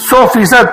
100%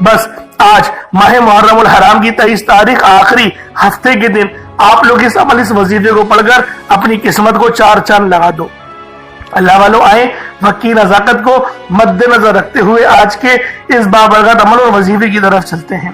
بس آج ماہ محرم الحرام کی 23 تاریخ آخری ہفتے کے دن آپ لوگ اس وظیفے کو پڑھ کر اپنی قسمت کو 4 چاند لگا دو۔ اللہ والوں آئے وقت کی نزاکت کو مد نظر رکھتے ہوئے آج کے اس بابرکت عمل اور وظیفے کی طرف چلتے ہیں۔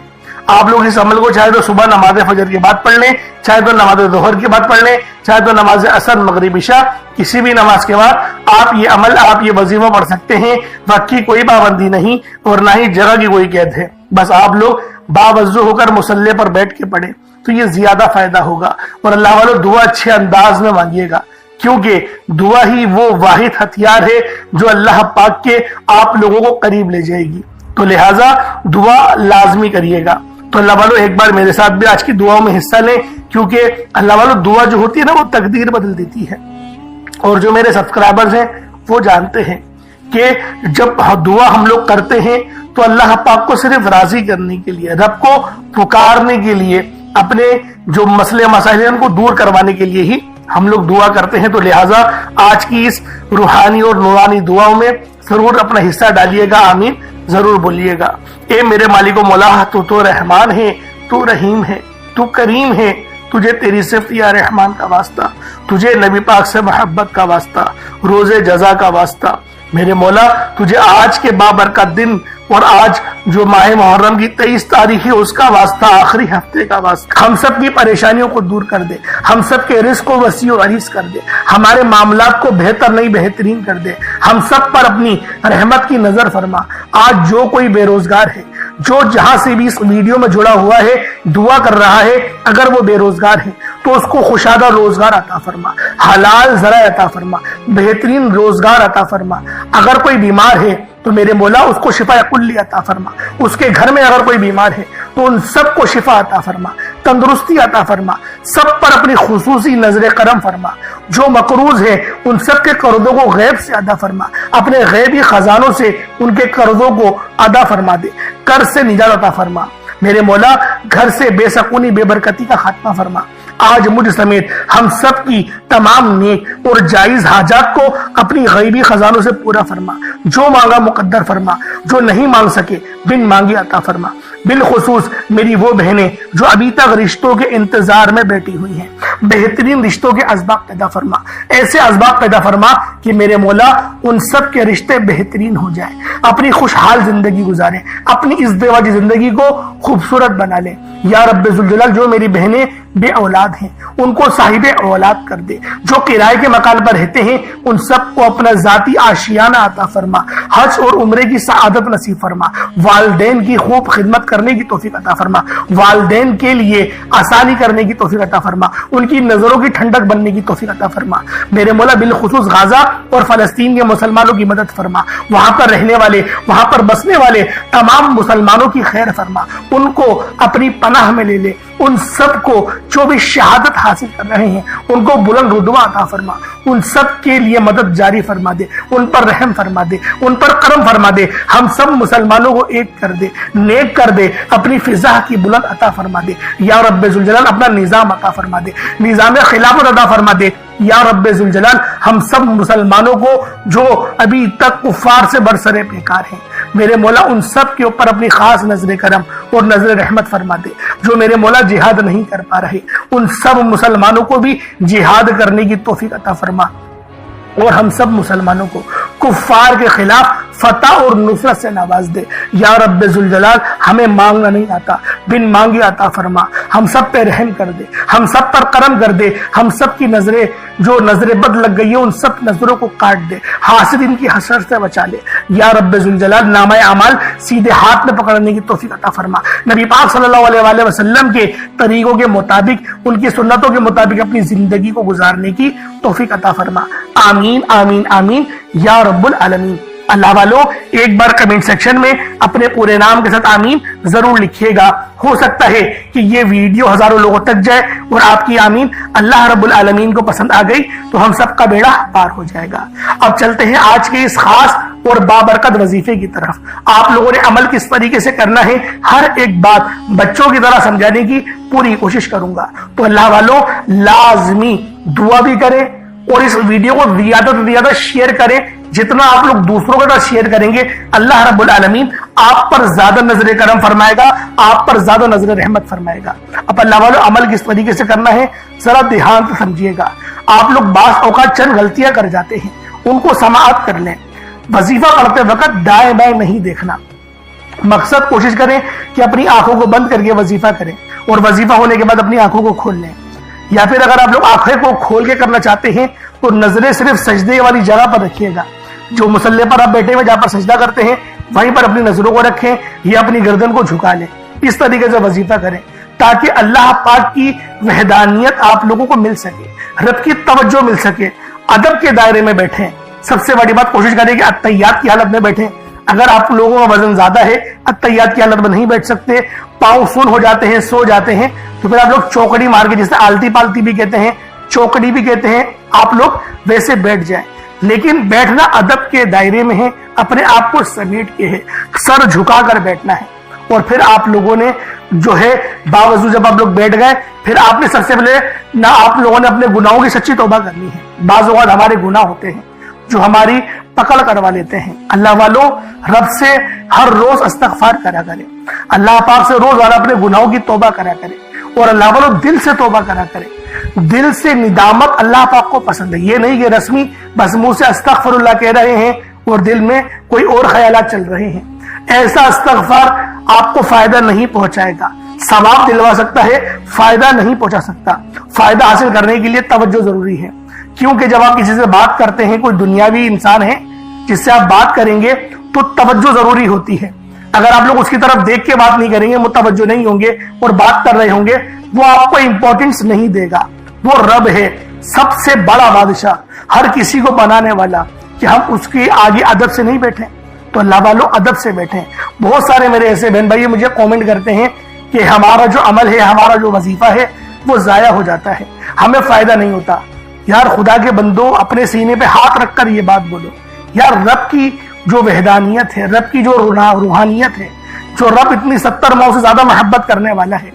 آپ لوگ اس عمل کو چاہے تو صبح نماز فجر کے بعد پڑھ لیں، چاہے تو نماز ظہر کے بعد پڑھ لیں، چاہے تو نماز عصر مغرب عشاء، کسی بھی نماز کے بعد آپ یہ عمل آپ یہ وظیفہ پڑھ سکتے ہیں۔ وقت کی کوئی پابندی نہیں اور نہ ہی جگہ کی کوئی قید ہے، بس آپ لوگ باوضو ہو کر مصلی پر بیٹھ کے پڑھیں تو یہ زیادہ فائدہ ہوگا۔ اور اللہ والوں دعا اچھے انداز میں مانگیے گا، کیونکہ دعا ہی وہ واحد ہتھیار ہے جو اللہ پاک کے آپ لوگوں کو قریب لے جائے گی، تو لہٰذا دعا لازمی کریے گا۔ تو اللہ والوں ایک بار میرے ساتھ بھی آج کی دعاؤں میں حصہ لیں، کیونکہ اللہ والوں دعا جو ہوتی ہے نا وہ تقدیر بدل دیتی ہے، اور جو میرے سبسکرائبرز ہیں وہ جانتے ہیں کہ جب دعا ہم لوگ کرتے ہیں تو اللہ پاک کو صرف راضی کرنے کے لیے، رب کو پکارنے کے لیے، اپنے جو مسئلے مسائل ہیں ان کو دور کروانے کے لیے ہی ہم لوگ دعا کرتے ہیں۔ تو لہٰذا آج کی اس روحانی اور نورانی دعاؤں میں ضرور اپنا حصہ ڈالیے گا، آمین ضرور بولیے گا۔ اے میرے مالک و مولا، تو رحمان ہے، تو رحیم ہے، تو کریم ہے، تجھے تیری صفت یا رحمان کا واسطہ، تجھے نبی پاک سے محبت کا واسطہ، روز جزا کا واسطہ، میرے مولا تجھے آج کے بابرکت دن اور آج جو ماہ محرم کی 23 تاریخ ہے اس کا واسطہ، آخری ہفتے کا واسطہ، ہم سب کی پریشانیوں کو دور کر دے، ہم سب کے رزق کو وسیع و عریض کر دے، ہمارے معاملات کو بہتر نہیں بہترین کر دے، ہم سب پر اپنی رحمت کی نظر فرما۔ آج جو کوئی بے روزگار ہے، جو جہاں سے بھی اس ویڈیو میں جڑا ہوا ہے دعا کر رہا ہے، اگر وہ بے روزگار ہے تو اس کو خوشادہ روزگار عطا فرما، حلال ذرائع عطا فرما، بہترین روزگار عطا فرما۔ اگر کوئی بیمار ہے تو میرے مولا اس کو شفا کلی عطا فرما، اس کے گھر میں اگر کوئی بیمار ہے تو ان سب کو شفا عطا فرما، تندرستی عطا فرما، سب پر اپنی خصوصی نظر کرم فرما۔ جو مقروض ہے ان سب کے قرضوں کو غیب سے ادا فرما، اپنے غیبی خزانوں سے ان کے قرضوں کو ادا فرما دے، قرض سے نجات عطا فرما۔ میرے مولا گھر سے بے سکونی بے برکتی کا خاتمہ فرما۔ آج مجھ سمیت ہم سب کی تمام نیک اور جائز حاجات کو اپنی غیبی خزانوں سے پورا فرما، جو مانگا مقدر فرما، جو نہیں مانگ سکے بن مانگے عطا فرما۔ بالخصوص میری وہ بہنیں جو ابھی تک رشتوں کے انتظار میں بیٹھی ہوئی ہیں، بہترین رشتوں کے اسباب پیدا فرما، ایسے اسباب پیدا فرما کہ میرے مولا ان سب کے رشتے بہترین ہو جائیں، اپنی خوشحال زندگی گزاریں، اپنی ازدواجی زندگی کو خوبصورت بنا لیں۔ یا رب ذوالجلال جو میری بہنیں بے اولاد ہیں ان کو صاحب اولاد کر دے، جو کرائے کے مکان پر رہتے ہیں ان سب کو اپنا ذاتی آشیانہ عطا فرما، حج اور عمرے کی سعادت نصیب فرما، والدین کی خوب خدمت کرنے کی توفیق عطا فرما، والدین کے لیے آسانی کرنے کی توفیق عطا فرما، ان کی نظروں کی ٹھنڈک بننے کی توفیق عطا فرما۔ میرے مولا بالخصوص غزہ اور فلسطین کے مسلمانوں کی مدد فرما، وہاں پر رہنے والے، وہاں پر بسنے والے تمام مسلمانوں کی خیر فرما، ان کو اپنی پناہ میں لے لے، ان سب کو جو بھی شہادت حاصل کر رہے ہیں ان کو بلند رتبہ عطا فرما، ان سب کے لیے مدد جاری فرما دے، ان پر رحم فرما دے، ان پر کرم فرما دے، ہم سب مسلمانوں کو ایک کر دے، نیک کر دے، اپنی فضا کی بلند عطا فرما دے۔ یا رب ذوالجلال اپنا نظام عطا فرما دے، نظام خلافت عطا فرما دے۔ یا رب ذوالجلال ہم سب مسلمانوں کو جو ابھی تک کفار سے برسرے پیکار ہیں میرے مولا ان سب کے اوپر اپنی خاص نظر کرم اور نظر رحمت فرما دے۔ جو میرے مولا جہاد نہیں کر پا رہے ان سب مسلمانوں کو بھی جہاد کرنے کی توفیق عطا فرما، اور ہم سب مسلمانوں کو کفار کے خلاف فتح اور نصرت سے نواز دے۔ یا رب ذوالجلال ہمیں مانگنا نہیں آتا، بن مانگے عطا فرما، ہم سب پہ رحم کر دے، ہم سب پر کرم کر دے، ہم سب کی نظریں جو نظر بد لگ گئی ہے ان سب نظروں کو کاٹ دے، حاسد ان کی حسرت سے بچا لے۔ یا رب ذوالجلال نامہ اعمال سیدھے ہاتھ میں پکڑنے کی توفیق عطا فرما، نبی پاک صلی اللہ علیہ وآلہ وسلم کے طریقوں کے مطابق، ان کی سنتوں کے مطابق اپنی زندگی کو گزارنے کی توفیق عطا فرما۔ آمین آمین آمین یا رب العالمین۔ اللہ والوں ایک بار کمنٹ سیکشن میں اپنے پورے نام کے ساتھ آمین ضرور لکھیے گا، ہو سکتا ہے کہ یہ ویڈیو ہزاروں لوگوں تک جائے اور آپ کی آمین اللہ رب العالمین کو پسند آ گئی تو ہم سب کا بیڑا پار ہو جائے گا۔ اب چلتے ہیں آج کے اس خاص اور بابرکت وظیفے کی طرف۔ آپ لوگوں نے عمل کس طریقے سے کرنا ہے ہر ایک بات بچوں کی طرح سمجھانے کی پوری کوشش کروں گا، تو اللہ والوں لازمی دعا بھی کریں اور اس ویڈیو کو زیادہ سے زیادہ شیئر کریں جتنا آپ لوگ دوسروں کے ساتھ شیئر کریں گے اللہ رب العالمین آپ پر زیادہ نظر کرم فرمائے گا, آپ پر زیادہ نظر رحمت فرمائے گا. اب اللہ والوں عمل کس طریقے سے کرنا ہے ذرا دھیان سے سمجھیے گا. آپ لوگ بعض اوقات چند غلطیاں کر جاتے ہیں, ان کو سماعت کر لیں. وظیفہ پڑھتے وقت دائیں بائیں نہیں دیکھنا. مقصد کوشش کریں کہ اپنی آنکھوں کو بند کر کے وظیفہ کریں, اور وظیفہ ہونے کے بعد اپنی آنکھوں کو کھول لیں. یا پھر اگر آپ لوگ آنکھیں کو کھول کے کرنا چاہتے ہیں تو نظریں صرف سجدے والی جگہ پر رکھیے گا. جو مصلی پر آپ بیٹھے ہوئے جہاں پر سجدہ کرتے ہیں وہیں پر اپنی نظروں کو رکھیں یا اپنی گردن کو جھکا لیں. اس طریقے سے وظیفہ کریں تاکہ اللہ پاک کی وحدانیت آپ لوگوں کو مل سکے, رب کی توجہ مل سکے. ادب کے دائرے میں بیٹھیں. سب سے بڑی بات کوشش کریں کہ اتحیات کی حالت میں بیٹھیں. اگر آپ لوگوں کا وزن زیادہ ہے, اتحیات کی حالت میں نہیں بیٹھ سکتے, پاؤں سن ہو جاتے ہیں, سو جاتے ہیں, تو پھر آپ لوگ چوکڑی مار کے, جسے آلتی پالتی بھی کہتے ہیں, چوکڑی بھی کہتے ہیں, آپ لوگ ویسے بیٹھ جائیں. لیکن بیٹھنا ادب کے دائرے میں ہے, اپنے آپ کو سمیٹ کے ہے, سر جھکا کر بیٹھنا ہے. اور پھر آپ لوگوں نے جو ہے باوضو جب آپ لوگ بیٹھ گئے, پھر آپ نے سب سے پہلے نہ آپ لوگوں نے اپنے گناہوں کی سچی توبہ کرنی ہے. بعض اوقات ہمارے گناہ ہوتے ہیں جو ہماری پکڑ کروا لیتے ہیں. اللہ والوں رب سے ہر روز استغفار کرا کرے, اللہ پاک سے روزانہ اپنے گناہوں کی توبہ کرا کرے, اور اللہ والوں دل سے توبہ کرا کرے. دل سے ندامت اللہ پاک کو پسند ہے. یہ نہیں کہ رسمی بس منہ سے استغفر اللہ کہہ رہے ہیں اور دل میں کوئی اور خیالات چل رہے ہیں. ایسا استغفار آپ کو فائدہ نہیں پہنچائے گا. ثواب دلوا سکتا ہے, فائدہ نہیں پہنچا سکتا. فائدہ حاصل کرنے کے لیے توجہ ضروری ہے, کیونکہ جب آپ کسی سے بات کرتے ہیں, کوئی دنیاوی انسان ہے جس سے آپ بات کریں گے تو توجہ ضروری ہوتی ہے. اگر آپ لوگ اس کی طرف دیکھ کے بات نہیں کریں گے, متوجہ نہیں ہوں گے اور بات کر رہے ہوں گے, وہ آپ کو امپورٹنس نہیں دے گا. وہ رب ہے, سب سے بڑا بادشاہ, ہر کسی کو بنانے والا, کہ ہم اس کے آگے ادب سے نہیں بیٹھیں. تو اللہ والوں ادب سے بیٹھیں. بہت سارے میرے ایسے بہن بھائی مجھے کامنٹ کرتے ہیں کہ ہمارا جو عمل ہے, ہمارا جو وظیفہ ہے وہ ضائع ہو جاتا ہے, ہمیں فائدہ نہیں ہوتا. یار خدا کے بندو, اپنے سینے پہ ہاتھ رکھ کر یہ بات بولو. یار رب کی جو وحدانیت ہے, رب کی جو روحانیت ہے, جو رب اتنی 70 ماؤں سے زیادہ محبت کرنے والا ہے,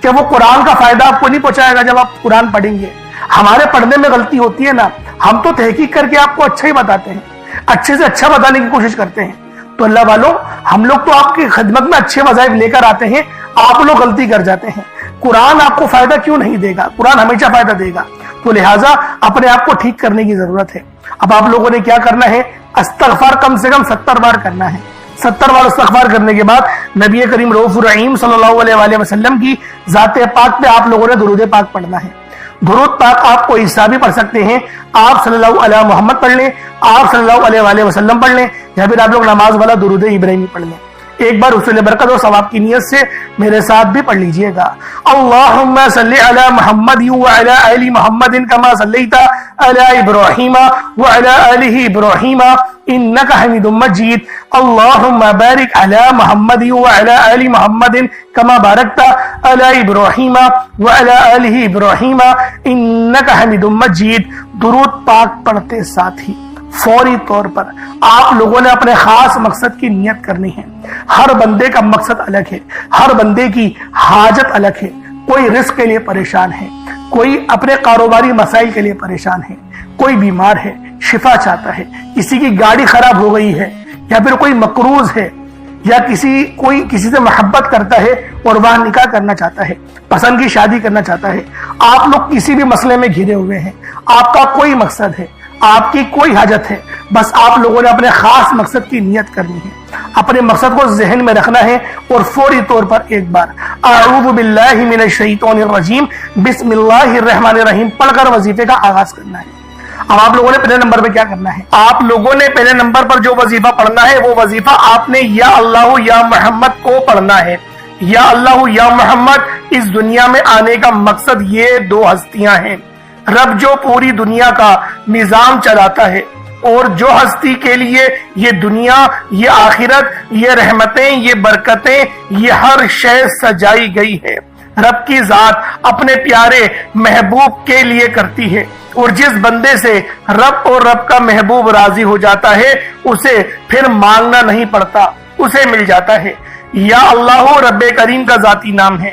کہ وہ قرآن کا فائدہ آپ کو نہیں پہنچائے گا جب آپ قرآن پڑھیں گے. ہمارے پڑھنے میں غلطی ہوتی ہے نا, ہم تو تحقیق کر کے آپ کو اچھا ہی بتاتے ہیں, اچھے سے اچھا بتانے کی کوشش کرتے ہیں. تو اللہ والوں ہم لوگ تو آپ کی خدمت میں اچھے وظائف لے کر آتے ہیں, آپ لوگ غلطی کر جاتے ہیں. قرآن آپ کو فائدہ کیوں نہیں دے گا؟ قرآن ہمیشہ فائدہ دے گا. تو لہٰذا اپنے آپ کو ٹھیک کرنے کی ضرورت ہے. اب آپ لوگوں نے کیا کرنا ہے, استغفار کم سے کم 70 بار کرنا ہے. 70 بار استغفار کرنے کے بعد نبی کریم رؤوف الرحیم صلی اللہ علیہ وآلہ وسلم کی ذات پاک پہ آپ لوگوں نے درود پاک پڑھنا ہے. درود پاک آپ کو عیسیٰ بھی پڑھ سکتے ہیں, آپ صلی اللہ علیہ محمد پڑھ لیں, آپ صلی اللہ علیہ وآلہ وسلم پڑھ لیں, یا پھر آپ لوگ نماز والا درود ابراہیمی پڑھ لیں. ایک بار حصول برکت اور ثواب کی نیت سے میرے ساتھ بھی پڑھ لیجئے گا. اللہم صلی علی محمد وعلی آل محمد کما صلیت علی ابراہیم وعلی آل ابراہیم انک حمید مجید. اللہم بارک علی محمد وعلی آل محمد کما بارکت علی ابراہیم وعلی آل ابراہیم انک حمید مجید. درود پاک پڑھتے ساتھ ہی فوری طور پر آپ لوگوں نے اپنے خاص مقصد کی نیت کرنی ہے. ہر بندے کا مقصد الگ ہے, ہر بندے کی حاجت الگ ہے. کوئی رزق کے لیے پریشان ہے, کوئی اپنے کاروباری مسائل کے لیے پریشان ہے, کوئی بیمار ہے شفا چاہتا ہے, کسی کی گاڑی خراب ہو گئی ہے, یا پھر کوئی مقروض ہے, یا کوئی کسی سے محبت کرتا ہے اور وہاں نکاح کرنا چاہتا ہے, پسند کی شادی کرنا چاہتا ہے. آپ لوگ کسی بھی مسئلے میں گھرے ہوئے ہیں, آپ کا کوئی مقصد ہے, آپ کی کوئی حاجت ہے, بس آپ لوگوں نے اپنے خاص مقصد کی نیت کرنی ہے, اپنے مقصد کو ذہن میں رکھنا ہے, اور فوری طور پر ایک بار اعوذ باللہ من الشیطان الرجیم بسم اللہ الرحمن الرحیم پڑھ کر وظیفے کا آغاز کرنا ہے. اب آپ لوگوں نے پہلے نمبر پہ کیا کرنا ہے, آپ لوگوں نے پہلے نمبر پر جو وظیفہ پڑھنا ہے وہ وظیفہ آپ نے یا اللہ یا محمد کو پڑھنا ہے. یا اللہ یا محمد اس دنیا میں آنے کا مقصد یہ دو ہستیاں ہیں. رب جو پوری دنیا کا نظام چلاتا ہے, اور جو ہستی کے لیے یہ دنیا, یہ آخرت, یہ رحمتیں, یہ برکتیں, یہ ہر شے سجائی گئی ہے, رب کی ذات اپنے پیارے محبوب کے لیے کرتی ہے. اور جس بندے سے رب اور رب کا محبوب راضی ہو جاتا ہے اسے پھر مانگنا نہیں پڑتا, اسے مل جاتا ہے. یا اللہ رب کریم کا ذاتی نام ہے,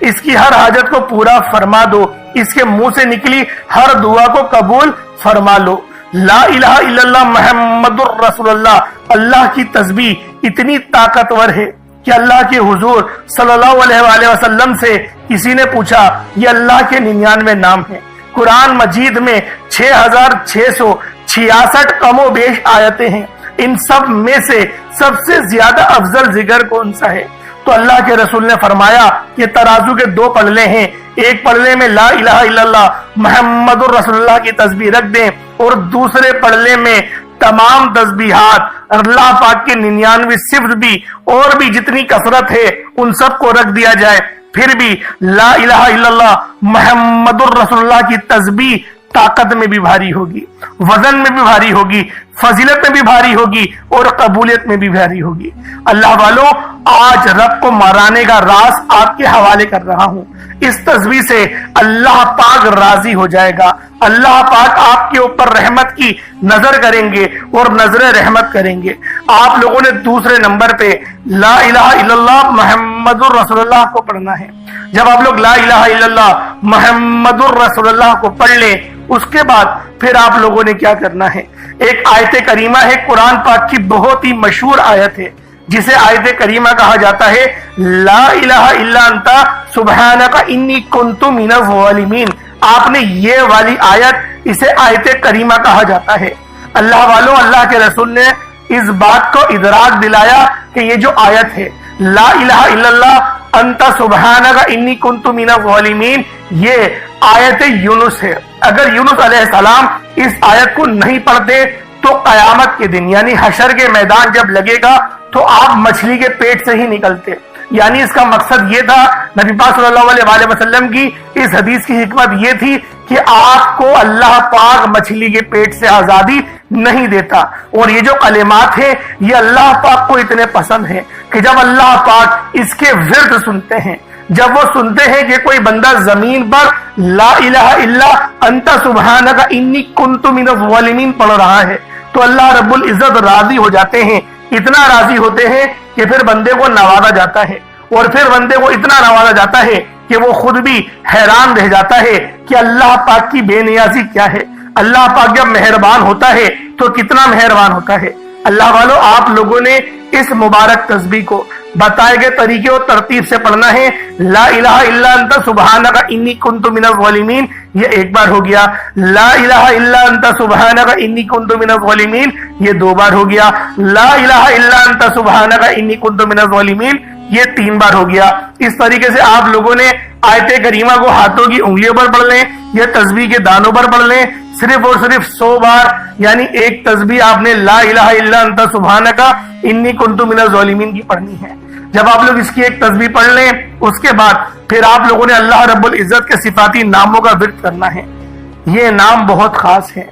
اس کی ہر حاجت کو پورا فرما دو، اس کے منہ سے نکلی ہر دعا کو قبول فرما لو۔ لا الہ الا اللہ محمد الرسول اللہ، اللہ کی تسبیح اتنی طاقتور ہے کہ اللہ کے حضور صلی اللہ علیہ وآلہ وسلم سے کسی نے پوچھا، یہ اللہ کے 99 نام ہیں، قرآن مجید میں 6666 کم و بیش آیتیں ہیں، ان سب میں سے سب سے زیادہ افضل ذکر کون سا ہے؟ تو اللہ کے رسول نے فرمایا کہ ترازو کے 2 پلڑے ہیں، ایک پلڑے میں لا الہ الا اللہ محمد الرسول اللہ کی تسبیح رکھ دیں اور دوسرے پلڑے میں تمام تسبیحات اللہ پاک کے 99 صفر بھی اور بھی جتنی کثرت ہے ان سب کو رکھ دیا جائے، پھر بھی لا الہ الا اللہ محمد الرسول اللہ کی تسبیح طاقت میں بھی بھاری ہوگی، وزن میں بھی بھاری ہوگی، فضیلت میں بھی بھاری ہوگی اور قبولیت میں بھی بھاری ہوگی۔ اللہ والوں، آج رب کو مرانے کا راز آپ کے حوالے کر رہا ہوں۔ اس تسبیح سے اللہ پاک راضی ہو جائے گا، اللہ پاک آپ کے اوپر رحمت کی نظر کریں گے اور نظر رحمت کریں گے۔ آپ لوگوں نے دوسرے نمبر پہ لا الہ الا اللہ محمد الرسول اللہ کو پڑھنا ہے۔ جب آپ لوگ لا الہ الا اللہ محمد الرسول اللہ کو پڑھ لیں، اس کے بعد پھر آپ لوگوں نے کیا کرنا ہے؟ ایک آیت کریمہ ہے، قرآن پاک کی بہت ہی مشہور آیت ہے جسے آیت کریمہ کہا جاتا ہے، لا الہ الا انت سبحانک انی کنت من الظالمین۔ آپ نے یہ والی آیت، اسے آیت کریمہ کہا جاتا ہے۔ اللہ والوں، اللہ کے رسول نے اس بات کو ادراک دلایا کہ یہ جو آیت ہے لا الہ الا اللہ انت سبحانک انی کنت من الظالمین، یہ آیت یونس ہے۔ اگر یونس علیہ السلام اس آیت کو نہیں پڑھتے تو قیامت کے دن یعنی حشر کے میدان جب لگے گا تو آپ مچھلی کے پیٹ سے ہی نکلتے۔ یعنی اس کا مقصد یہ تھا، نبی پاک صلی اللہ علیہ وآلہ وسلم کی اس حدیث کی حکمت یہ تھی کہ آپ کو اللہ پاک مچھلی کے پیٹ سے آزادی نہیں دیتا۔ اور یہ جو کلمات ہیں یہ اللہ پاک کو اتنے پسند ہیں کہ جب اللہ پاک اس کے ورد سنتے ہیں، جب وہ سنتے ہیں کہ کوئی بندہ زمین پر لا الہ الا انت سبحانک انی کنت من الظالمین پڑھ رہا ہے تو اللہ رب العزت راضی ہو جاتے ہیں، اتنا راضی ہوتے ہیں کہ پھر بندے کو نوازا جاتا ہے، اور پھر بندے کو اتنا نوازا جاتا ہے کہ وہ خود بھی حیران رہ جاتا ہے کہ اللہ پاک کی بے نیازی کیا ہے۔ اللہ پاک جب مہربان ہوتا ہے تو کتنا مہربان ہوتا ہے۔ اللہ والوں، آپ لوگوں نے اس مبارک تسبیح کو بتائے گئے طریقے اور ترتیب سے پڑھنا ہے۔ لا الہ الا انت سبحانک انی کنت من الظالمین، یہ ایک بار ہو گیا۔ لا الہ الا انت سبحانک انی کنت من الظالمین، یہ 2 بار ہو گیا۔ لا الہ الا انت سبحانک انی کنت من الظالمین، یہ 3 بار ہو گیا۔ اس طریقے سے آپ لوگوں نے آیت کریمہ کو ہاتھوں کی انگلیوں پر پڑھ لیں یا تسبیح کے دانوں پر پڑھ لیں، صرف اور صرف 100 بار، یعنی ایک تسبیح آپ نے لا الہ الا انت سبحانک انی کنت من الظالمین کی پڑھنی ہے۔ جب آپ لوگ اس کی ایک تسبیح پڑھ لیں، اس کے بعد پھر آپ لوگوں نے اللہ رب العزت کے صفاتی ناموں کا ورد کرنا ہے۔ یہ نام بہت خاص ہے،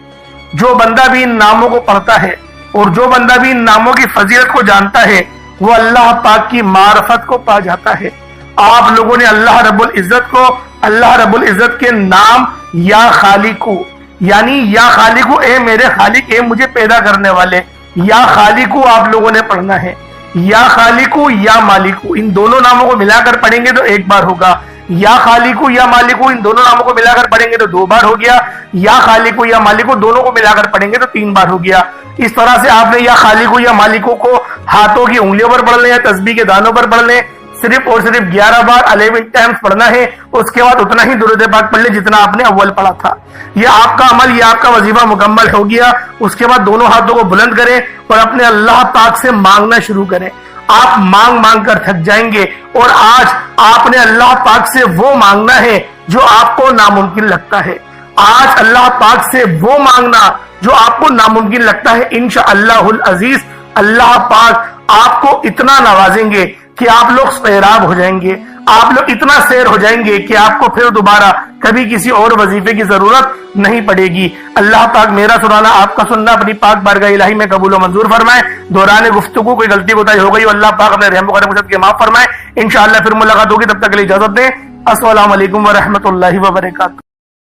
جو بندہ بھی ان ناموں کو پڑھتا ہے اور جو بندہ بھی ان ناموں کی فضیلت کو جانتا ہے وہ اللہ پاک کی معرفت کو پا جاتا ہے۔ آپ لوگوں نے اللہ رب العزت کو، اللہ رب العزت کے نام یا خالقو، یعنی یا خالقو اے میرے خالق، اے مجھے پیدا کرنے والے، یا خالقو آپ لوگوں نے پڑھنا ہے۔ یا خالقو یا مالکو، ان دونوں ناموں کو ملا کر پڑھیں گے تو 1 بار ہوگا۔ یا خالقو یا مالکو، ان دونوں ناموں کو ملا کر پڑھیں گے تو 2 بار ہو گیا۔ یا خالقو یا مالکو دونوں کو ملا کر پڑھیں گے تو 3 بار ہو گیا۔ اس طرح سے آپ نے یا خالقو یا مالکو کو ہاتھوں کی انگلیوں پر پڑھ لیں یا تسبیح کے دانوں پر پڑھ لیں، صرف اور صرف 11 بار 11 ٹائمز پڑھنا ہے۔ اس کے بعد اتنا ہی درود پاک پڑھ لیں جتنا آپ نے اول پڑھا تھا۔ یہ آپ کا عمل، یہ آپ کا وظیفہ مکمل ہو گیا۔ اس کے بعد دونوں ہاتھوں کو بلند کریں اور اپنے اللہ پاک سے مانگنا شروع کریں۔ آپ مانگ مانگ کر تھک جائیں گے، اور آج آپ نے اللہ پاک سے وہ مانگنا ہے جو آپ کو ناممکن لگتا ہے۔ آج اللہ پاک سے وہ مانگنا جو آپ کو ناممکن لگتا ہے۔ انشاءاللہ العزیز اللہ پاک آپ کو اتنا نوازیں گے کہ آپ لوگ سیراب ہو جائیں گے، آپ لوگ اتنا سیر ہو جائیں گے کہ آپ کو پھر دوبارہ کبھی کسی اور وظیفے کی ضرورت نہیں پڑے گی۔ اللہ پاک میرا سنانا، آپ کا سننا اپنی پاک بارگاہ الہی میں قبول و منظور فرمائے۔ دوران گفتگو کوئی غلطی کوتاہی ہو گئی، اللہ پاک اپنے رحم و کرم کے معاف فرمائے۔ انشاءاللہ پھر ملاقات ہوگی، تب تک کے لیے اجازت دیں۔ السلام علیکم ورحمۃ اللہ وبرکاتہ۔